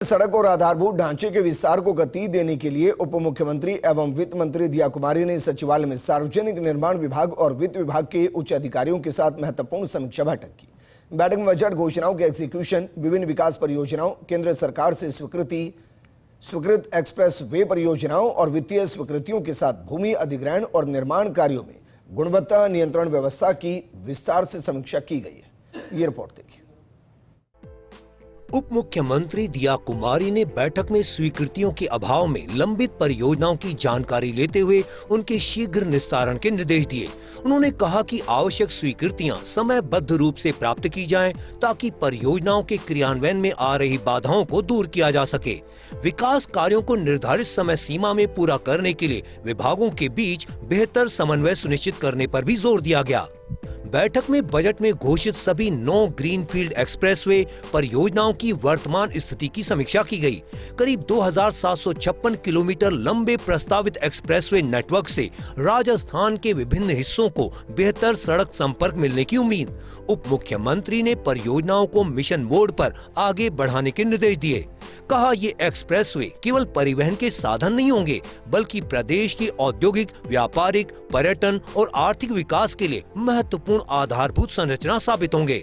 सड़क और आधारभूत ढांचे के विस्तार को गति देने के लिए उप मुख्यमंत्री एवं वित्त मंत्री दिया कुमारी ने सचिवालय में सार्वजनिक निर्माण विभाग और वित्त विभाग के उच्च अधिकारियों के साथ महत्वपूर्ण समीक्षा बैठक की। बैठक में बजट घोषणाओं के एग्जीक्यूशन, विभिन्न विकास परियोजनाओं, केंद्र सरकार से स्वीकृत एक्सप्रेस वे परियोजनाओं और वित्तीय स्वीकृतियों के साथ भूमि अधिग्रहण और निर्माण कार्यों में गुणवत्ता नियंत्रण व्यवस्था की विस्तार से समीक्षा की गई है। ये रिपोर्ट देखिए। उप मुख्यमंत्री दिया कुमारी ने बैठक में स्वीकृतियों के अभाव में लंबित परियोजनाओं की जानकारी लेते हुए उनके शीघ्र निस्तारण के निर्देश दिए। उन्होंने कहा कि आवश्यक स्वीकृतियां समयबद्ध रूप से प्राप्त की जाएं ताकि परियोजनाओं के क्रियान्वयन में आ रही बाधाओं को दूर किया जा सके। विकास कार्यों को निर्धारित समय सीमा में पूरा करने के लिए विभागों के बीच बेहतर समन्वय सुनिश्चित करने पर भी जोर दिया गया। बैठक में बजट में घोषित सभी 9 ग्रीनफील्ड एक्सप्रेसवे परियोजनाओं की वर्तमान स्थिति की समीक्षा की गई। करीब 2756 किलोमीटर लंबे प्रस्तावित एक्सप्रेसवे नेटवर्क से राजस्थान के विभिन्न हिस्सों को बेहतर सड़क संपर्क मिलने की उम्मीद। उप मुख्यमंत्री ने परियोजनाओं को मिशन मोड पर आगे बढ़ाने के निर्देश दिए। कहा ये एक्सप्रेसवे केवल परिवहन के साधन नहीं होंगे बल्कि प्रदेश की औद्योगिक, व्यापारिक, पर्यटन और आर्थिक विकास के लिए महत्वपूर्ण आधारभूत संरचना साबित होंगे।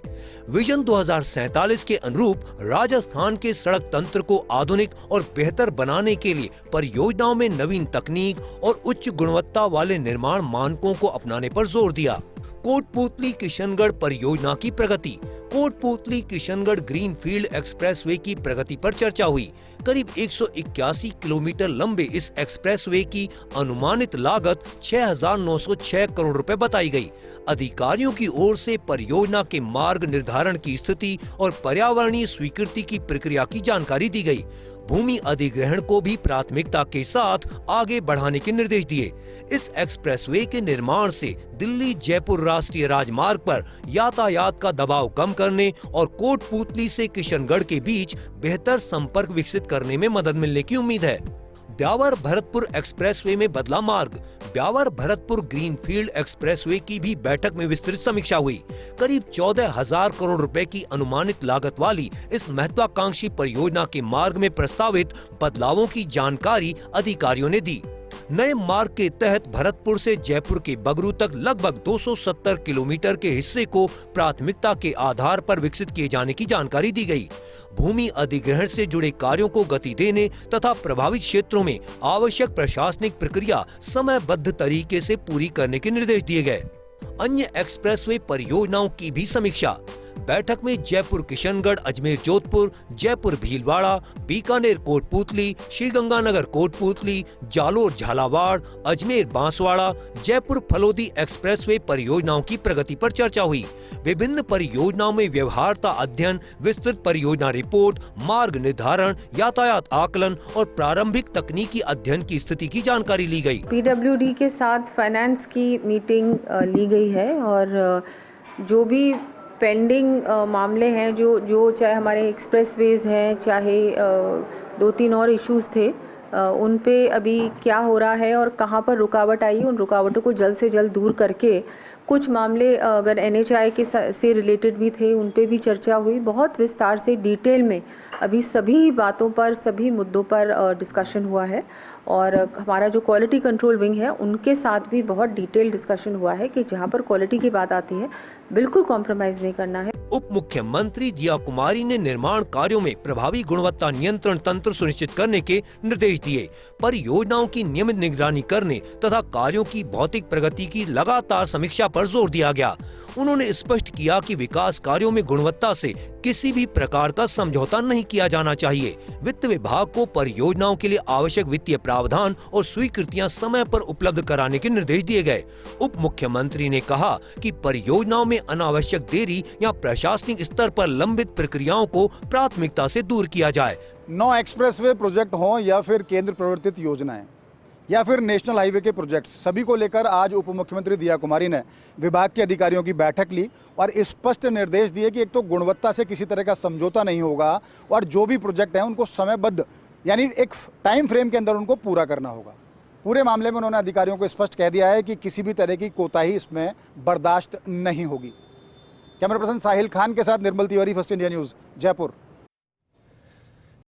विजन 2047 के अनुरूप राजस्थान के सड़क तंत्र को आधुनिक और बेहतर बनाने के लिए परियोजनाओं में नवीन तकनीक और उच्च गुणवत्ता वाले निर्माण मानकों को अपनाने पर जोर दिया। कोटपूतली किशनगढ़ परियोजना की प्रगति। कोटपूतली किशनगढ़ ग्रीनफील्ड एक्सप्रेसवे की प्रगति पर चर्चा हुई। करीब 181 किलोमीटर लंबे इस एक्सप्रेसवे की अनुमानित लागत 6,906 करोड़ रुपए बताई गई। अधिकारियों की ओर से परियोजना के मार्ग निर्धारण की स्थिति और पर्यावरणीय स्वीकृति की प्रक्रिया की जानकारी दी गई। भूमि अधिग्रहण को भी प्राथमिकता के साथ आगे बढ़ाने के निर्देश दिए। इस एक्सप्रेसवे के निर्माण से दिल्ली जयपुर राष्ट्रीय राजमार्ग पर यातायात का दबाव कम करने और कोटपूतली से किशनगढ़ के बीच बेहतर संपर्क विकसित करने में मदद मिलने की उम्मीद है। ब्यावर भरतपुर एक्सप्रेसवे में बदला मार्ग। ब्यावर भरतपुर ग्रीनफील्ड एक्सप्रेसवे की भी बैठक में विस्तृत समीक्षा हुई। करीब 14,000 करोड़ रुपए की अनुमानित लागत वाली इस महत्वाकांक्षी परियोजना के मार्ग में प्रस्तावित बदलावों की जानकारी अधिकारियों ने दी। नए मार्ग के तहत भरतपुर से जयपुर के बगरू तक लगभग 270 किलोमीटर के हिस्से को प्राथमिकता के आधार पर विकसित किए जाने की जानकारी दी गई। भूमि अधिग्रहण से जुड़े कार्यों को गति देने तथा प्रभावित क्षेत्रों में आवश्यक प्रशासनिक प्रक्रिया समयबद्ध तरीके से पूरी करने के निर्देश दिए गए। अन्य एक्सप्रेसवे परियोजनाओं की भी समीक्षा। बैठक में जयपुर किशनगढ़ अजमेर जोधपुर, जयपुर भीलवाड़ा, बीकानेर कोटपूतली, श्रीगंगानगर कोटपूतली, जालोर झालावाड़, अजमेर बांसवाड़ा, जयपुर फलोदी एक्सप्रेसवे परियोजनाओं की प्रगति पर चर्चा हुई। विभिन्न परियोजनाओं में व्यवहार्यता अध्ययन, विस्तृत परियोजना रिपोर्ट, मार्ग निर्धारण, यातायात आकलन और प्रारंभिक तकनीकी अध्ययन की स्थिति की जानकारी ली गई। PWD के साथ फाइनेंस की मीटिंग ली गई है और जो भी पेंडिंग मामले हैं जो चाहे हमारे एक्सप्रेसवेज हैं, चाहे 2-3 और इश्यूज थे, उन पे अभी क्या हो रहा है और कहाँ पर रुकावट आई, उन रुकावटों को जल्द से जल्द दूर करके कुछ मामले अगर NHAI के से रिलेटेड भी थे उन पे भी चर्चा हुई। बहुत विस्तार से डिटेल में अभी सभी बातों पर, सभी मुद्दों पर डिस्कशन हुआ है और हमारा जो क्वालिटी कंट्रोल विंग है उनके साथ भी बहुत डिटेल डिस्कशन हुआ है कि जहां पर क्वालिटी की बात आती है बिल्कुल कॉम्प्रोमाइज नहीं करना है। उप मुख्यमंत्री दिया कुमारी ने निर्माण कार्यों में प्रभावी गुणवत्ता नियंत्रण तंत्र सुनिश्चित करने के निर्देश दिए। परियोजनाओं की नियमित निगरानी करने तथा कार्यों की भौतिक प्रगति की लगातार समीक्षा पर जोर दिया गया। उन्होंने स्पष्ट किया कि विकास कार्यों में गुणवत्ता से किसी भी प्रकार का समझौता नहीं किया जाना चाहिए। वित्त विभाग को परियोजनाओं के लिए आवश्यक वित्तीय प्रावधान और स्वीकृतियां समय पर उपलब्ध कराने के निर्देश दिए गए। उप मुख्यमंत्री ने कहा कि परियोजनाओं में अनावश्यक देरी या प्रशासनिक स्तर पर लंबित प्रक्रियाओं को प्राथमिकता से दूर किया जाए। 9 एक्सप्रेसवे प्रोजेक्ट हों या फिर केंद्र प्रवर्तित योजनाएं या फिर नेशनल हाईवे के प्रोजेक्ट्स, सभी को लेकर आज उप मुख्यमंत्री दिया कुमारी ने विभाग के अधिकारियों की बैठक ली और स्पष्ट निर्देश दिए कि एक तो गुणवत्ता से किसी तरह का समझौता नहीं होगा और जो भी प्रोजेक्ट हैं उनको समयबद्ध यानी एक टाइम फ्रेम के अंदर उनको पूरा करना होगा। पूरे मामले में उन्होंने अधिकारियों को स्पष्ट कह दिया है कि किसी भी तरह की कोताही इसमें बर्दाश्त नहीं होगी। कैमरा पर्सन साहिल खान के साथ Nirmal Tiwari, First India News, Jaipur.